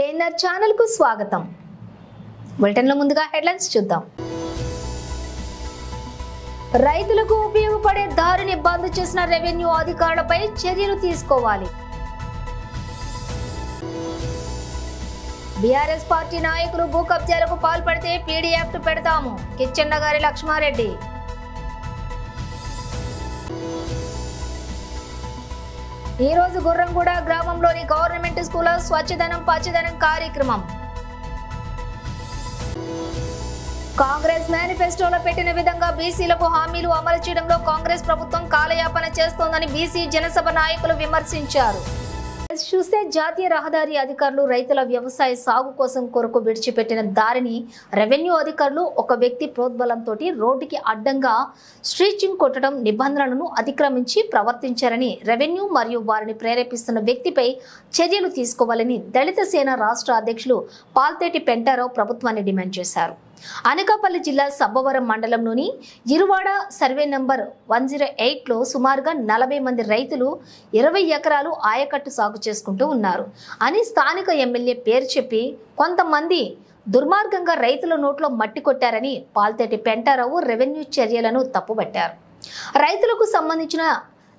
KNR channel కు స్వాగతం. బులెటిన్లో ముందుగా హెడ్లైన్స్ చూద్దాం. రైతులకు ఉపయోగపడే దారిని బంద్ చేసిన రెవెన్యూ అధికారులపై చర్యలు తీసుకోవాలి. బీఆర్ఎస్ పార్టీ నాయకులు భూ కబ్జాలకు పాల్పడితే పీడీఎఫ్ పెడతాము, కిచ్చెన్నగారి లక్ష్మారెడ్డి. ఈ రోజు గుర్రంగూడ గ్రామంలోని గవర్నమెంట్ స్కూల్లో స్వచ్ఛదనం పచ్చదనం కార్యక్రమం. కాంగ్రెస్ మేనిఫెస్టోలో పెట్టిన విధంగా బీసీలకు హామీలు అమలు చేయడంలో కాంగ్రెస్ ప్రభుత్వం కాలయాపన చేస్తోందని బీసీ జనసభ నాయకులు విమర్శించారు. చూస్తే జాతీయ రహదారి అధికారులు రైతుల వ్యవసాయ సాగు కోసం కొరకు విడిచిపెట్టిన దారిని రెవెన్యూ అధికారులు ఒక వ్యక్తి ప్రోద్బలంతో రోడ్డుకి అడ్డంగా స్ట్రీచింగ్ కొట్టడం, నిబంధనలను అతిక్రమించి ప్రవర్తించారని రెవెన్యూ మరియు వారిని ప్రేరేపిస్తున్న వ్యక్తిపై చర్యలు తీసుకోవాలని దళిత సేన రాష్ట్ర అధ్యక్షులు పాల్తేటి పెంటారావు ప్రభుత్వాన్ని డిమాండ్ చేశారు. అనకాపల్లి జిల్లా సబ్బవరం మండలంలోని ఇరువాడ సర్వే నంబర్ 108లో సుమారుగా 40 మంది రైతులు 20 ఎకరాలు ఆయకట్టు సాగు చేసుకుంటూ ఉన్నారు అని స్థానిక ఎమ్మెల్యే పేరు చెప్పి కొంతమంది దుర్మార్గంగా రైతుల నోట్లో మట్టి కొట్టారని పాల్తేటి పెంటారావు రెవెన్యూ చర్యలను తప్పుబట్టారు. రైతులకు సంబంధించిన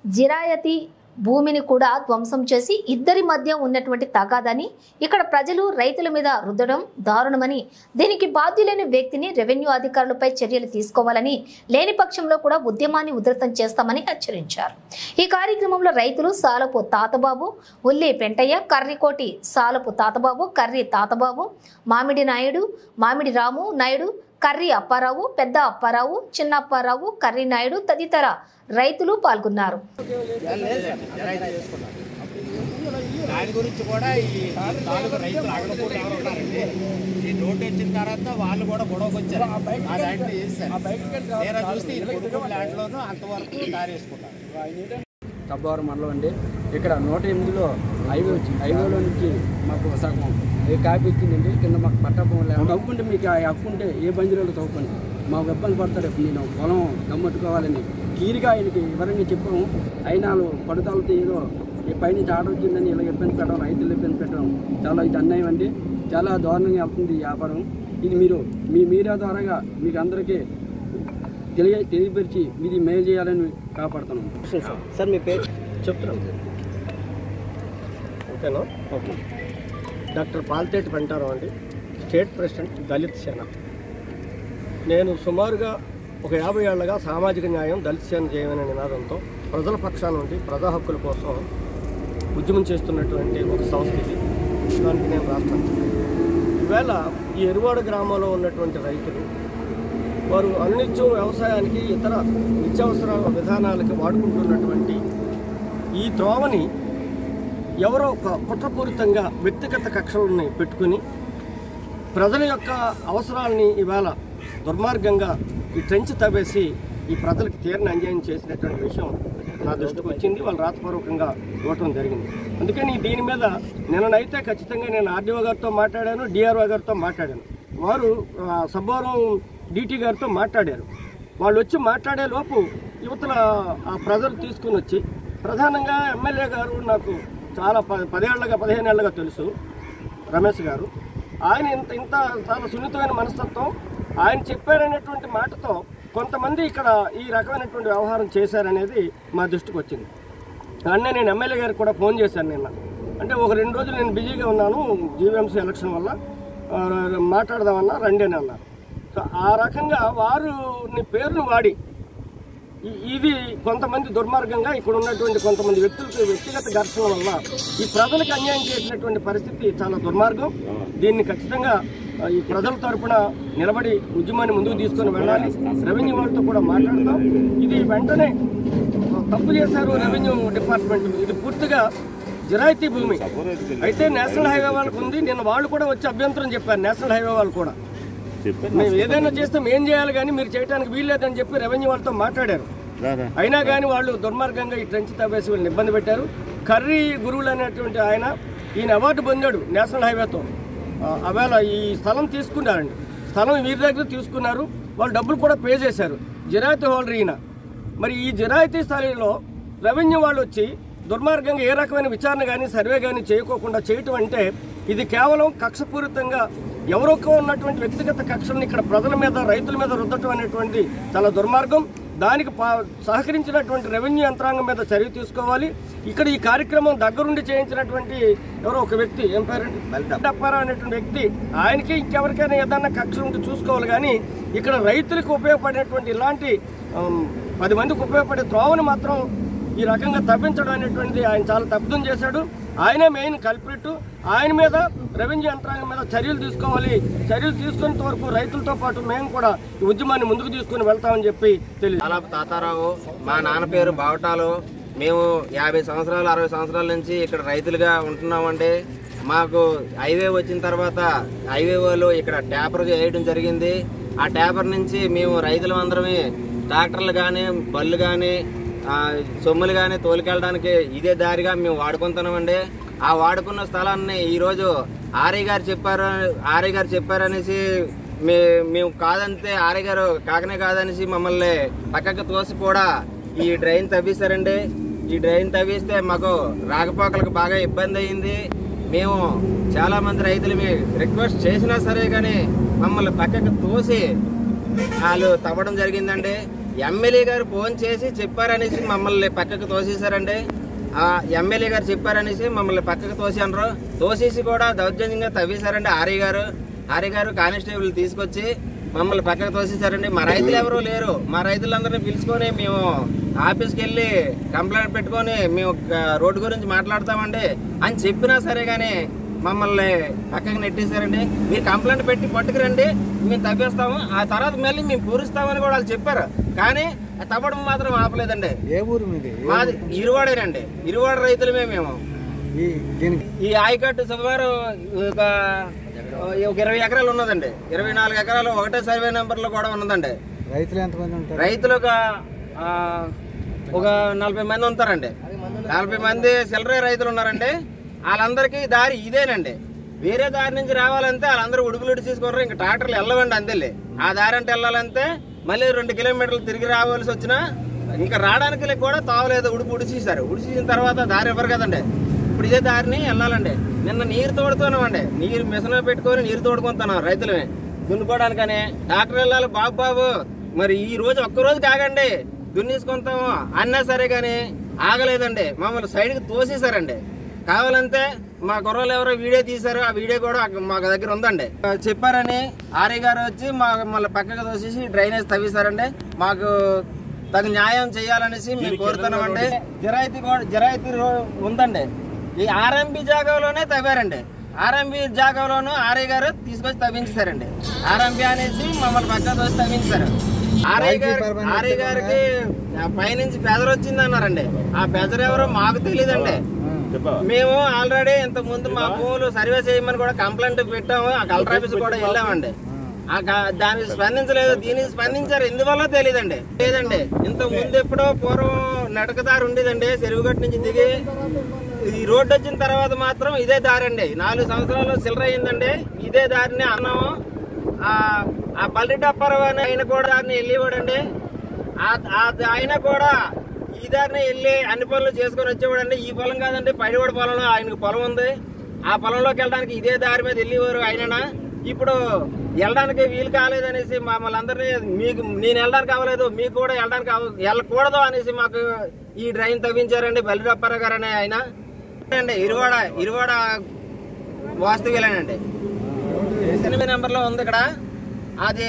జిరాయతీ భూమిని కూడా ధ్వంసం చేసి ఇద్దరి మధ్య ఉన్నటువంటి తగాదాన్ని ఇక్కడ ప్రజలు రైతుల మీద రుద్దడం దారుణమని, దీనికి బాధ్యులైన వ్యక్తిని రెవెన్యూ అధికారులపై చర్యలు తీసుకోవాలని, లేని పక్షంలో కూడా ఉద్యమాన్ని ఉధృతం చేస్తామని హెచ్చరించారు. ఈ కార్యక్రమంలో రైతులు సాలపు తాతబాబు, ఉల్లి పెంటయ్య, కర్రికోటి సాలపు తాతబాబు, కర్రి తాతబాబు, మామిడి నాయుడు, మామిడి రాము నాయుడు, కర్రి అప్పారావు, పెద్ద అప్పారావు, చిన్న అప్పారావు, కర్రి నాయుడు తదితర రైతులు పాల్గొన్నారు. దాని గురించి కూడా ఈ నాలుగు రైతులు అడగకూడదు ఎవరు ఉన్నారండి. ఈ రోడ్డు వచ్చిన తర్వాత వాళ్ళు కూడా గొడవకు వచ్చారు. ఆ దాంట్లో చేస్తారు. నేనే చూస్తే ఈ కుటుంబ ల్యాండ్లోనూ అంతవరకు దారి వేసుకున్నారు. సబ్బవరం మండలం అండి. ఇక్కడ 108లో హైవేలో నుంచి మాకు సగం ఏ కాపీ ఇచ్చిందండి. కింద మాకు పట్టపం లేదు. తవ్వుకుంటే మీకు ఆ హక్కు ఉంటే ఏ బంజీలో తవ్వుకోండి, మాకు ఇబ్బంది పడతారు. నేను పొలం గమ్మట్టుకోవాలని కీరిగా ఆయనకి వివరంగా చెప్పాము. అయినా పడుతాలతో ఏదో ఈ పైనుంచి ఆర్డర్ వచ్చిందని ఇలా ఇబ్బంది పెట్టడం, రైతులు ఇబ్బంది పెట్టడం చాలా ఇది అన్యాయం అండి. చాలా దారుణంగా వెళ్తుంది ఈ వ్యాపారం. ఇది మీరు మీ మీడియా ద్వారాగా మీకు అందరికీ తెలియపరిచి ఇది మేలు చేయాలని కాపాడుతున్నాం. సార్ మీ పేరు చెప్తున్నాం. ఓకేనా? ఓకే. డాక్టర్ పాల్తేటి పెంటారావు అండి, స్టేట్ ప్రెసిడెంట్ దళిత సేన. నేను సుమారుగా ఒక 50 ఏళ్లుగా సామాజిక న్యాయం దళిత సేన చేయమనే నినాదంతో ప్రజల పక్షాన నుండి ప్రజా హక్కుల కోసం ఉద్యమం చేస్తున్నటువంటి ఒక సంస్థ ఇది. దానికి నేను రాష్ట్రాన్ని ఈవేళ ఈ ఎరువాడ గ్రామంలో ఉన్నటువంటి రైతులు వారు అనునిత్యం వ్యవసాయానికి ఇతర నిత్యావసర విధానాలకి వాడుకుంటున్నటువంటి ఈ త్రోవని ఎవరో కుట్రపూరితంగా వ్యక్తిగత కక్షలని పెట్టుకుని ప్రజల యొక్క అవసరాలని ఇవాళ దుర్మార్గంగా ఈ ట్రెంచ్ తవ్వేసి ఈ ప్రజలకు తీరని అన్యాయం చేసినటువంటి విషయం నా దృష్టికి వచ్చింది. వాళ్ళు రాతపూర్వకంగా ఇవ్వటం జరిగింది. అందుకని దీని మీద నిన్ననైతే ఖచ్చితంగా నేను ఆర్డీఓ గారితో మాట్లాడాను, డిఆర్ఓ గారితో మాట్లాడాను. వారు సబ్బవరం డీటీ గారితో మాట్లాడారు. వాళ్ళు వచ్చి మాట్లాడే లోపు యువతల ఆ ప్రజలు తీసుకుని వచ్చి ప్రధానంగా ఎమ్మెల్యే గారు నాకు చాలా 15 ఏళ్ళగా తెలుసు, రమేష్ గారు. ఆయన ఇంత చాలా సున్నితమైన మనస్తత్వం. ఆయన చెప్పారనేటువంటి మాటతో కొంతమంది ఇక్కడ ఈ రకమైనటువంటి వ్యవహారం చేశారనేది మా దృష్టికి వచ్చింది. అన్నీ నేను ఎమ్మెల్యే గారికి కూడా ఫోన్ చేశాను నిన్న. అంటే ఒక 2 రోజులు నేను బిజీగా ఉన్నాను జీవీఎంసీ ఎలక్షన్ వల్ల, మాట్లాడదామన్నా రండి అని అన్నారు. సో ఆ రకంగా వారిని పేరును వాడి ఇది కొంతమంది దుర్మార్గంగా ఇక్కడ ఉన్నటువంటి కొంతమంది వ్యక్తులకు వ్యక్తిగత ఘర్షణ వల్ల ఈ ప్రజలకు అన్యాయం చేసినటువంటి పరిస్థితి చాలా దుర్మార్గం. దీన్ని ఖచ్చితంగా ఈ ప్రజల తరపున నిలబడి ఉద్యమాన్ని ముందుకు తీసుకొని వెళ్ళాలి. రెవెన్యూ వాళ్ళతో కూడా మాట్లాడతాం. ఇది వెంటనే తప్పు చేశారు రెవెన్యూ డిపార్ట్మెంట్. ఇది పూర్తిగా జిరాయితీ భూమి అయితే నేషనల్ హైవే వాళ్ళకు ఉంది. నిన్న వాళ్ళు కూడా వచ్చి అభ్యంతరం చెప్పారు. నేషనల్ హైవే వాళ్ళు కూడా మేము ఏదైనా చేస్తే మేం చేయాలి కానీ మీరు చేయడానికి వీల్లేదని చెప్పి రెవెన్యూ వాళ్ళతో మాట్లాడారు. అయినా కానీ వాళ్ళు దుర్మార్గంగా ఈ ట్రెంచ్ తవ్వేసి వీళ్ళని ఇబ్బంది పెట్టారు. కర్రీ గురువులు అనేటువంటి ఈయన అవార్డు పొందాడు నేషనల్ హైవేతో. అవేళ ఈ స్థలం తీసుకున్నారండి. స్థలం వీరి దగ్గర తీసుకున్నారు. వాళ్ళు డబ్బులు కూడా పే చేశారు. జిరాయితీ హోల్డర్ ఈయన. మరి ఈ జిరాయితీ స్థలంలో రెవెన్యూ వాళ్ళు వచ్చి దుర్మార్గంగా ఏ రకమైన విచారణ కానీ సర్వే కానీ చేయకోకుండా చేయటం అంటే ఇది కేవలం కక్షపూరితంగా ఎవరొక్క ఉన్నటువంటి వ్యక్తిగత కక్షలను ఇక్కడ ప్రజల మీద రైతుల మీద రుద్దటం అనేటువంటి చాలా దుర్మార్గం. దానికి సహకరించినటువంటి రెవెన్యూ యంత్రాంగం మీద చర్య తీసుకోవాలి. ఇక్కడ ఈ కార్యక్రమం దగ్గరుండి చేయించినటువంటి ఎవరో ఒక వ్యక్తి, ఏం పేరండి, అప్పారావు అనేటువంటి వ్యక్తి, ఆయనకి ఇంకెవరికైనా ఏదన్నా కక్ష ఉంటే చూసుకోవాలి. కానీ ఇక్కడ రైతులకు ఉపయోగపడేటువంటి ఇలాంటి 10 మందికి ఉపయోగపడే త్రోవని మాత్రం ఈ రకంగా తప్పించడం అనేటువంటిది ఆయన చాలా తప్పిదం చేశాడు. ఆయనే మెయిన్ కల్ప్రిట్. ఆయన మీద రెవెన్యూ యంత్రాంగం మీద చర్యలు తీసుకోవాలి. చర్యలు తీసుకునేంత వరకు రైతులతో పాటు మేము కూడా ఈ ఉద్యమాన్ని ముందుకు తీసుకుని వెళ్తామని చెప్పి తెలియదు. చాలా తాతారావు, మా నాన్న పేరు బావటాలు. మేము 50 సంవత్సరాలు 60 సంవత్సరాల నుంచి ఇక్కడ రైతులుగా ఉంటున్నామండి. మాకు హైవే వచ్చిన తర్వాత హైవే వాళ్ళు ఇక్కడ ట్యాపర్ వేయడం జరిగింది. ఆ ట్యాపర్ నుంచి మేము రైతులందరమే ట్రాక్టర్లు కానీ బళ్ళు కానీ సొమ్ములు కానీ తోలుకెళ్ళడానికి ఇదే దారిగా మేము వాడుకుంటున్నామండి. ఆ వాడుకున్న స్థలాన్ని ఈరోజు ఆర్ఐ గారు చెప్పారనేసి మేము కాదంటే ఆర్ఐ గారు కాకనే కాదనేసి మమ్మల్ని పక్కకు తోసి కూడా ఈ డ్రైన్ తవ్విస్తారండి. ఈ డ్రైన్ తవ్విస్తే మాకు రాకపోకలకు బాగా ఇబ్బంది అయింది. మేము చాలా మంది రైతులు రిక్వెస్ట్ చేసినా సరే కానీ మమ్మల్ని పక్కకు తోసి వాళ్ళు తవ్వడం జరిగిందండి. ఎమ్మెల్యే గారు ఫోన్ చేసి చెప్పారనేసి మమ్మల్ని పక్కకు తోసేశారండి. ఆ ఎమ్మెల్యే గారు చెప్పారనేసి మమ్మల్ని పక్కకు తోసేసి కూడా దౌర్జన్యంగా తవ్వేశారండి. ఆర్ఐ గారు కానిస్టేబుల్ తీసుకొచ్చి మమ్మల్ని పక్కకు తోసేశారండి. మా రైతులు ఎవరూ లేరు. మా రైతులందరినీ పిలుచుకొని మేము ఆఫీస్కి వెళ్ళి కంప్లైంట్ పెట్టుకొని మేము రోడ్డు గురించి మాట్లాడతామండి అని చెప్పినా సరే కానీ మమ్మల్ని పక్కకు నెట్టేశారండి. మీరు కంప్లైంట్ పెట్టి పట్టుకురండి, మేము తవ్వేస్తాము, ఆ తర్వాత మళ్ళీ మేము పూరిస్తామని కూడా వాళ్ళు చెప్పారు. కానీ తవ్వడం మాత్రం ఆపలేదండి. ఏ ఊరు మీది? మాది ఇరువాడేనండి. ఇరువాడ రైతులమే మేము. ఈ ఆయకట్టు సుమారు ఒక 20 ఎకరాలు ఉన్నదండి. 24 ఎకరాలు ఒకటే సర్వే నెంబర్లో కూడా ఉన్నదండి. రైతులు ఎంతమంది ఉంటారు? రైతులు ఒక 40 మంది ఉంటారండి. 40 మంది చిల్లర రైతులు ఉన్నారండి. వాళ్ళందరికీ దారి ఇదేనండి. వేరే దారి నుంచి రావాలంటే వాళ్ళందరూ ఉడుకులు తీసుకున్నారు. ఇంకా ట్రాక్టర్లు వెళ్ళవండి అంతేలే. ఆ దారి అంటే వెళ్ళాలంటే మళ్ళీ 2 కిలోమీటర్లు తిరిగి రావాల్సి వచ్చినా ఇంకా రావడానికి కూడా తావలేదు. ఉడిసేసారు. ఉడిసేసిన తర్వాత దారి ఇవ్వరు కదండి. ఇప్పుడు ఇదే దారిని వెళ్ళాలండి. నిన్న నీరు తోడుతున్నామండి. నీరు మిషన్ పెట్టుకొని నీరు తోడుకుంటున్నాం రైతులమే దున్నుకోవడానికని. ట్రాక్టర్ వెళ్ళాలి బాబు మరి ఈ రోజు ఒక్కరోజు కాగండి దున్నేసుకుంటాము అన్నా సరే కానీ ఆగలేదండి. మమ్మల్ని సైడ్కి తోసేశారండి. కావాలంటే మా కుర్రలు ఎవరో వీడియో తీశారు. ఆ వీడియో కూడా మా దగ్గర ఉందండి. చెప్పారని ఆర్ఐ గారు వచ్చి మమ్మల్ని పక్కకు తోసేసి డ్రైనేజ్ తవ్విస్తారండి. మాకు తగు న్యాయం చేయాలనేసి మేము కోరుతున్నామండి. జరాయితీ ఉందండి. ఈ ఆర్ఎంబి జాగాలోనే తవ్వారండి. ఆర్ఎంబి జాగాలోనూ ఆర్ఐ గారు తీసుకొచ్చి తవ్వించారండి. ఆర్ఎంబి అనేసి మమ్మల్ని పక్కకు తోసి తవ్వించారు. ఆర్ఐ గారికి పైనుంచి పెదర్ వచ్చింది అన్నారండి. ఆ పెదర్ ఎవరో మాకు తెలియదండి. మేము ఆల్రెడీ ఇంత ముందు మా భూములు సర్వే చేయమని కూడా కంప్లైంట్ పెట్టాము. ఆ కలెక్టర్ ఆఫీస్ కూడా వెళ్ళామండి. దానికి స్పందించలేదు. దీనికి స్పందించారు ఎందువల్ల తెలియదండి. లేదండి ఇంత ముందు ఎప్పుడో పూర్వం నడకదారి ఉండేదండి. చెరువుగట్టు నుంచి దిగి ఈ రోడ్డు వచ్చిన తర్వాత మాత్రం ఇదే దారి అండి. 4 సంవత్సరాలు చిల్లర అయిందండి. ఇదే దారిని అన్నాము. ఆ పల్లెటి అప్పారావు అని ఆయన కూడా దారిని వెళ్ళేవాడండి. ఆయన కూడా ఈ దారిని వెళ్ళి అన్ని పనులు చేసుకొని వచ్చేవాడండి. ఈ పొలం కాదండి, పైడివాడ పొలంలో ఆయనకు పొలం ఉంది. ఆ పొలంలోకి వెళ్ళడానికి ఇదే దారి మీద వెళ్ళేవారు ఆయన. ఇప్పుడు వెళ్ళడానికి వీలు కాలేదనేసి మమ్మల్ని అందరినీ నేను వెళ్ళడానికి అవ్వలేదు, మీకు కూడా వెళ్ళకూడదు అనేసి మాకు ఈ డ్రైన్ తవ్వించారండి. బల్లిరప్పారావు గారు అనే ఆయన అండి. ఇరువాడ వాస్తవ్యులేనండి. 8 నెంబర్లో ఉంది ఇక్కడ. అది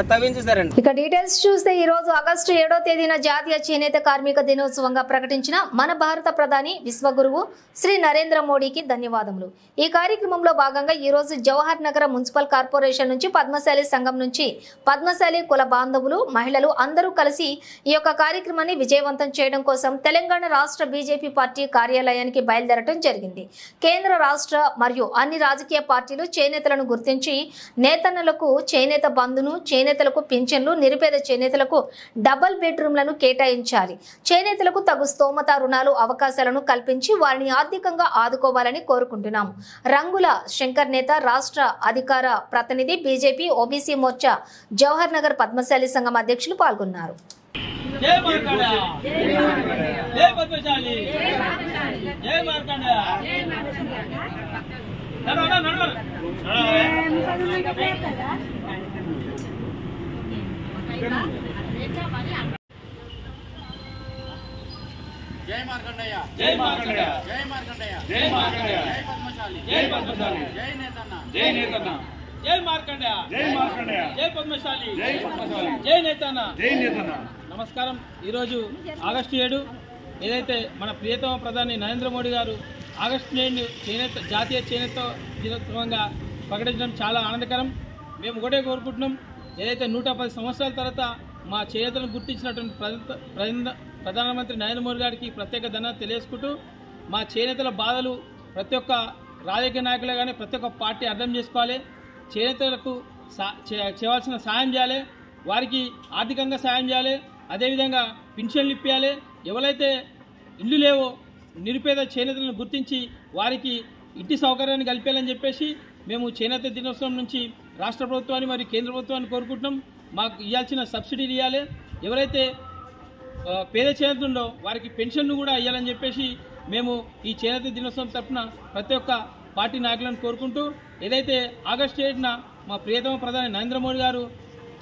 తవ్వించేశారండి. ఇక డీటెయిల్స్ చూస్తే ఈ రోజు ఆగస్టు 7వ తేదీన జాతీయ చేనేత కార్మిక దినోత్సవంగా ప్రకటించిన మన భారత ప్రధాని విశ్వగురువు శ్రీ నరేంద్ర మోడీకి ధన్యవాదములు. ఈ కార్యక్రమంలో భాగంగా ఈ రోజు జవహర్ నగర మున్సిపల్ కార్పొరేషన్ నుంచి పద్మశాలి సంఘం నుంచి పద్మశాలి కుల బాంధవులు మహిళలు అందరూ కలిసి ఈ యొక్క కార్యక్రమాన్ని విజయవంతం చేయడం కోసం తెలంగాణ రాష్ట్ర బీజేపీ పార్టీ కార్యాలయానికి బయలుదేరటం జరిగింది. కేంద్ర రాష్ట్ర మరియు అన్ని రాజకీయ పార్టీలు చేనేతలను గుర్తించి నేతన్నలకు చేనేత బంధును, చేనేతలకు పింఛన్లు, నిరుపేద చేనేతలకు డబుల్ బెడ్రూమ్లను కేటాయించాలి. చేనేతలకు తగు స్తోమత రుణాలు అవకాశాలను కల్పించి వారిని ఆర్థికంగా ఆదుకోవాలని కోరుకుంటున్నాం. రంగుల శంకర్ నేత, రాష్ట్ర అధికార ప్రతినిధి, బీజేపీ ఓబీసీ మోర్చా జవహర్ నగర్ పద్మశాలి సంఘం అధ్యక్షులు పాల్గొన్నారు. జై మార్కండయ్య జై మార్కండయ్య జై మార్కండయ్య జై మార్కండయ్య జై పద్మశాలి జై పద్మశాలి జై నేతన్న జై నేతన్న జై మార్కండయ్య జై మార్కండయ్య జై పద్మశాలి జై పద్మశాలి జై నేతన్న జై నేతన్న. నమస్కారం. ఈరోజు ఆగస్టు 7 ఏదైతే మన ప్రియతమ ప్రధాని నరేంద్ర మోడీ గారు ఆగస్టు 7 చేనేత జాతీయ చేనేత దినోత్సవంగా ప్రకటించడం చాలా ఆనందకరం. మేము ఒకటే కోరుకుంటున్నాం, ఏదైతే 110 సంవత్సరాల తర్వాత మా చేనేతలను గుర్తించినటువంటి ప్రధానమంత్రి నరేంద్ర మోడీ గారికి ప్రత్యేక ధన్యవాదాలు తెలియజేసుకుంటూ, మా చేనేతల బాధలు ప్రతి ఒక్క రాజకీయ నాయకులే కానీ ప్రతి ఒక్క పార్టీ అర్థం చేసుకోవాలి. చేనేతలకు చేయవలసిన సాయం చేయాలి, వారికి ఆర్థికంగా సాయం చేయాలి, అదేవిధంగా పెన్షన్లు ఇప్పించాలి. ఎవరైతే ఇల్లు లేవో నిరుపేద చేనేతలను గుర్తించి వారికి ఇంటి సౌకర్యాన్ని కల్పించాలని చెప్పేసి మేము చేనేత దినోత్సవం నుంచి రాష్ట్ర ప్రభుత్వాన్ని మరియు కేంద్ర ప్రభుత్వాన్ని కోరుకుంటున్నాం. మాకు ఇవ్వాల్సిన సబ్సిడీలు ఇవ్వాలి. ఎవరైతే పేద చేనేతలుండో వారికి పెన్షన్ను కూడా ఇవ్వాలని చెప్పేసి మేము ఈ చేనేత దినోత్సవం తరఫున ప్రతి ఒక్క పార్టీ నాయకులను కోరుకుంటూ, ఏదైతే ఆగస్టు 7న మా ప్రియతమ ప్రధాని నరేంద్ర మోడీ గారు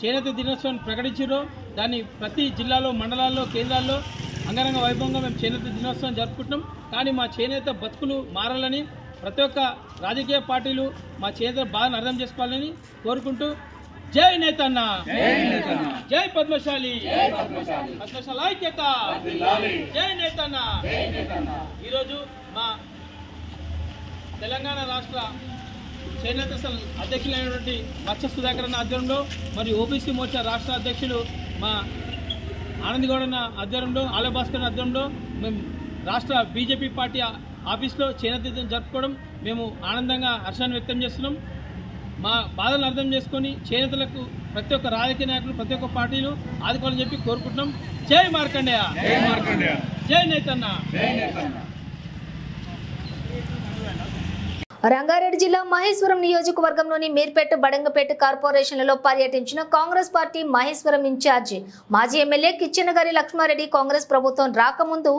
చేనేత దినోత్సవాన్ని ప్రకటించారో దాన్ని ప్రతి జిల్లాలో, మండలాల్లో, కేంద్రాల్లో అంగరంగ వైభవంగా మేము చేనేత దినోత్సవం జరుపుకుంటున్నాం. కానీ మా చేనేత బతుకులు మారాలని ప్రతి ఒక్క రాజకీయ పార్టీలు మా చేనేత బాధను అర్థం చేసుకోవాలని కోరుకుంటూ, జై నేతన్న జై పద్మశాలి పద్మశాల ఐక్యత జై నేతన్న. ఈరోజు మా తెలంగాణ రాష్ట్ర చేనేత అధ్యక్షులైనటువంటి మత్స్య సుధాకర్ అన్న ఆధ్వర్యంలో మరియు ఓబీసీ మోర్చా రాష్ట్ర అధ్యక్షులు మా ఆనందగౌడ అన్న ఆధ్వర్యంలో, ఆలయభాస్కర్ ఆధ్వర్యంలో మేము రాష్ట్ర బీజేపీ పార్టీ ఆఫీస్లో చేనేత దినం జరుపుకోవడం మేము ఆనందంగా హర్షాన్ని వ్యక్తం చేస్తున్నాం. మా బాధలను అర్థం చేసుకొని చేనేతలకు ప్రతి ఒక్క రాజకీయ నాయకులు ప్రతి ఒక్క పార్టీలు ఆదుకోవాలని చెప్పి కోరుకుంటున్నాం. జై మార్కండేయ జై నేతన్న. రంగారెడ్డి జిల్లా మహేశ్వరం నియోజకవర్గంలోని మీర్పేట, బడంగపేట కార్పొరేషన్లలో పర్యటించిన కాంగ్రెస్ పార్టీ మహేశ్వరం ఇన్ఛార్జి మాజీ ఎమ్మెల్యే కిచ్చెనగారి లక్ష్మారెడ్డి కాంగ్రెస్ ప్రభుత్వం రాకముందు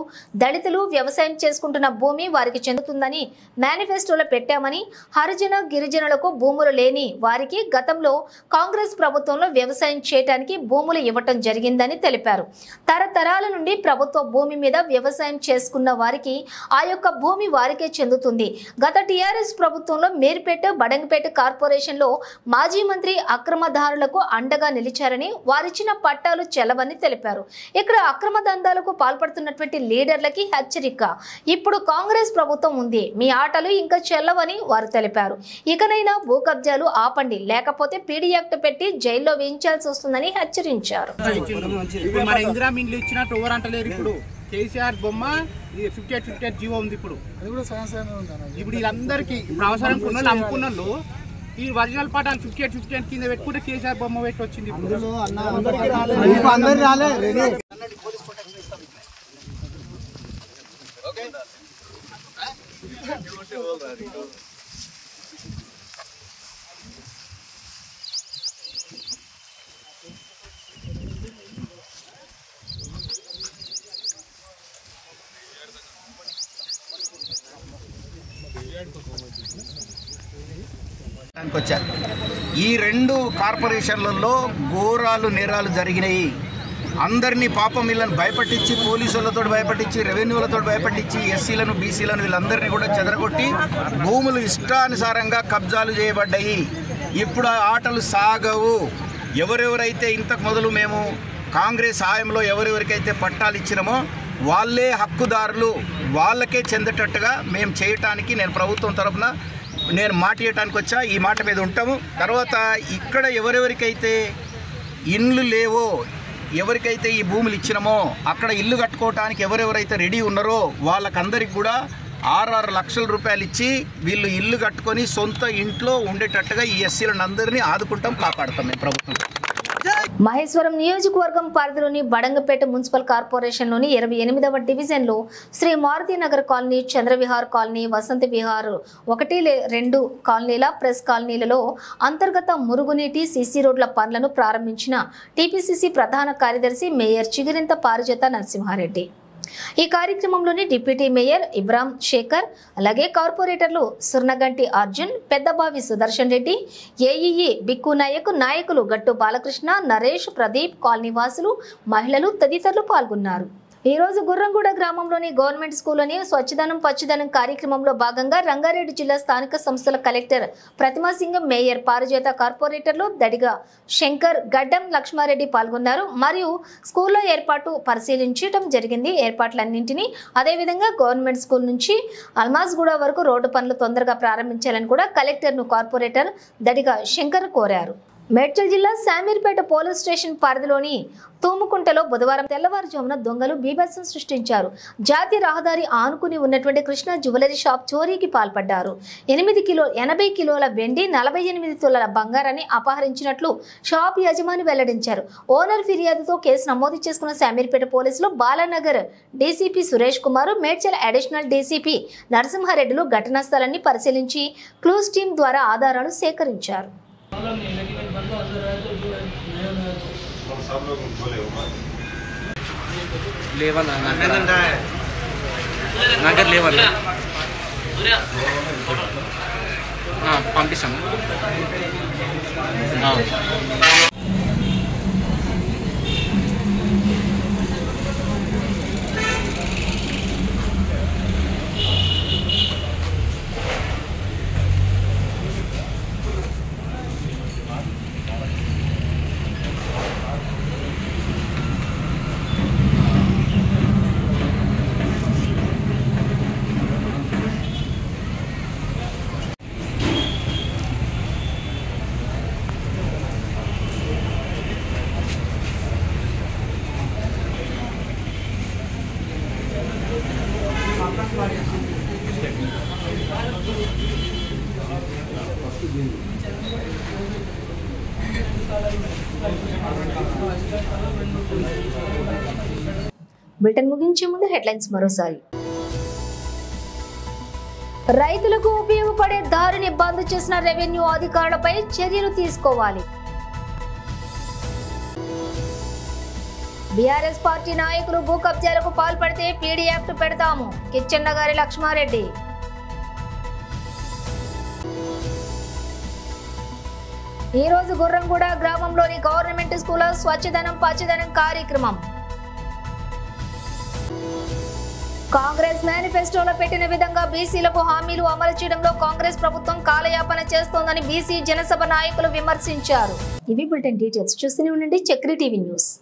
దళితులు వ్యవసాయం చేసుకుంటున్న భూమి వారికి చెందుతుందని మేనిఫెస్టోలో పెట్టామని, హరిజన గిరిజనులకు భూములు లేని వారికి గతంలో కాంగ్రెస్ ప్రభుత్వంలో వ్యవసాయం చేయడానికి భూములు ఇవ్వటం జరిగిందని తెలిపారు. తరతరాల నుండి ప్రభుత్వ భూమి మీద వ్యవసాయం చేసుకున్న వారికి ఆ యొక్క భూమి వారికే చెందుతుంది. గత టీఆర్ఎస్ ప్రభుత్వంలో మీర్పేట, బడంగపేట కార్పొరేషన్లో మాజీ మంత్రి అక్రమదారులకు అండగా నిలిచారని, వారిచ్చిన పట్టాలు చెల్లవని తెలిపారు. ఇక్కడ అక్రమ దందాలకు పాల్పడుతున్నటువంటి లీడర్లకి హెచ్చరిక. ఇప్పుడు కాంగ్రెస్ ప్రభుత్వం ఉంది, మీ ఆటలు ఇంకా చెల్లవని వారు తెలిపారు. ఇకనైనా భూ కబ్జాలు ఆపండి, లేకపోతే పీడీ యాక్ట్ పెట్టి జైల్లో వేయించాల్సి వస్తుందని హెచ్చరించారు. మన ఇందిరా మిండ్లు ఇచ్చినట్టు ఎవరు అంటలేరు. ఇప్పుడు కేసీఆర్ బొమ్మ 58 జీవో ఉంది. ఇప్పుడు వీళ్ళందరికీ ఇప్పుడు అవసరం కొన్న అమ్ముకున్న ఈ ఒరిజినల్ పాఠాలు 58 కింద పెట్టుకుంటే కేసీఆర్ బొమ్మ పెట్టి వచ్చింది. వచ్చారు. ఈ 2 కార్పొరేషన్లలో ఘోరాలు నేరాలు జరిగినాయి. అందరినీ పాపం వీళ్ళని భయపట్టించి, పోలీసులతో భయపట్టించి, రెవెన్యూలతో భయపట్టించి, ఎస్సీలను, బీసీలను వీళ్ళందరినీ కూడా చెదరగొట్టి భూములు ఇష్టానుసారంగా కబ్జాలు చేయబడ్డాయి. ఇప్పుడు ఆ ఆటలు సాగవు. ఎవరెవరైతే ఇంతకు మొదలు మేము కాంగ్రెస్ హాయంలో ఎవరెవరికైతే పట్టాలు ఇచ్చినామో వాళ్ళే హక్కుదారులు, వాళ్ళకే చెందేటట్టుగా మేము చేయటానికి నేను ప్రభుత్వం తరఫున నేను మాట ఇవ్వటానికి వచ్చా. ఈ మాట మీద ఉంటాము. తర్వాత ఇక్కడ ఎవరెవరికైతే ఇండ్లు లేవో, ఎవరికైతే ఈ భూములు ఇచ్చినామో అక్కడ ఇల్లు కట్టుకోవటానికి ఎవరెవరైతే రెడీ ఉన్నారో వాళ్ళకందరికి కూడా 6 లక్షల రూపాయలు ఇచ్చి వీళ్ళు ఇల్లు కట్టుకొని సొంత ఇంట్లో ఉండేటట్టుగా ఈ ఎస్సీలను అందరినీ ఆదుకుంటాం, కాపాడుతాం మేము ప్రభుత్వం. మహేశ్వరం నియోజకవర్గం పరిధిలోని బడంగపేట మున్సిపల్ కార్పొరేషన్లోని 28వ డివిజన్లో శ్రీ మారుతి నగర్ కాలనీ, చంద్రవిహార్ కాలనీ, వసంత విహార్ 1-2 కాలనీల, ప్రెస్ కాలనీలలో అంతర్గత మురుగునీటి, సీసీ రోడ్ల పనులను ప్రారంభించిన టీపీసీసీ ప్రధాన కార్యదర్శి మేయర్ చిగురింత పారిజాత నరసింహారెడ్డి. ఈ కార్యక్రమంలోని డిప్యూటీ మేయర్ ఇబ్రాం శేఖర్, అలాగే కార్పొరేటర్లు సుర్నగంటి అర్జున్, పెద్దబావి సుదర్శన్ రెడ్డి, ఏఈఈ బిక్కు నాయక్, నాయకులు గట్టు బాలకృష్ణ, నరేష్, ప్రదీప్, కాలనీవాసులు, మహిళలు తదితరులు పాల్గొన్నారు. ఈ రోజు గుర్రంగూడ గ్రామంలోని గవర్నమెంట్ స్కూల్లోని స్వచ్ఛదనం పచ్చదనం కార్యక్రమంలో భాగంగా రంగారెడ్డి జిల్లా స్థానిక సంస్థల కలెక్టర్ ప్రతిమాసింగం, మేయర్ పారిజాత, కార్పొరేటర్లు దడిగా శంకర్, గడ్డం లక్ష్మారెడ్డి పాల్గొన్నారు. మరియు స్కూల్లో ఏర్పాటు పరిశీలించడం జరిగింది. ఏర్పాట్లన్నింటినీ అదేవిధంగా గవర్నమెంట్ స్కూల్ నుంచి అల్మాజ్గూడ వరకు రోడ్డు పనులు తొందరగా ప్రారంభించాలని కూడా కలెక్టర్ను కార్పొరేటర్ దడిగా శంకర్ కోరారు. మేడ్చల్ జిల్లా శామీర్పేట పోలీస్ స్టేషన్ పరిధిలోని తూముకుంటలో బుధవారం తెల్లవారుజామున దొంగలు బీభత్సం సృష్టించారు. జాతీయ రహదారి ఆనుకుని ఉన్నటువంటి కృష్ణ జ్యువెలరీ షాప్ చోరీకి పాల్పడ్డారు. 80 కిలోల వెండి, 48 తులాల బంగారాన్ని అపహరించినట్లు షాప్ యజమాని వెల్లడించారు. ఓనర్ ఫిర్యాదుతో కేసు నమోదు చేసుకున్న శామీర్పేట పోలీసులు Balanagar DCP Suresh Kumar, Medchal additional DCP నరసింహారెడ్డిలు ఘటనా స్థలాన్ని పరిశీలించి క్లూస్ టీం ద్వారా ఆధారాలు సేకరించారు. పంపిస్తాను. బులెటిన్ ముగించే ముందు హెడ్లైన్స్ మరోసారి. రైతులకు ఉపయోగపడే దారిని బంద్ చేసిన రెవెన్యూ అధికారులపై చర్యలు తీసుకోవాలి. బీఆర్ఎస్ పార్టీ నాయకులు భూ కబ్జాలకు పాల్పడితే పీడీ యాక్ట్ పెడతాము, కిచ్చెన్నగారి లక్ష్మారెడ్డి. ఈ రోజు గుర్రంగూడ గ్రామంలోని గవర్నమెంట్ స్కూల్ స్వచ్ఛదనం పచ్చదనం కార్యక్రమం. కాంగ్రెస్ మేనిఫెస్టోలో పెట్టిన విధంగా బీసీలకు హామీలు అమలు చేయడంలో కాంగ్రెస్ ప్రభుత్వం కాలయాపన చేస్తోందని బీసీ జనసభ నాయకులు విమర్శించారు. ఇవి బులెటిన్ డీటెయిల్స్. చూస్తూనే ఉండండి చక్రి టీవీ న్యూస్.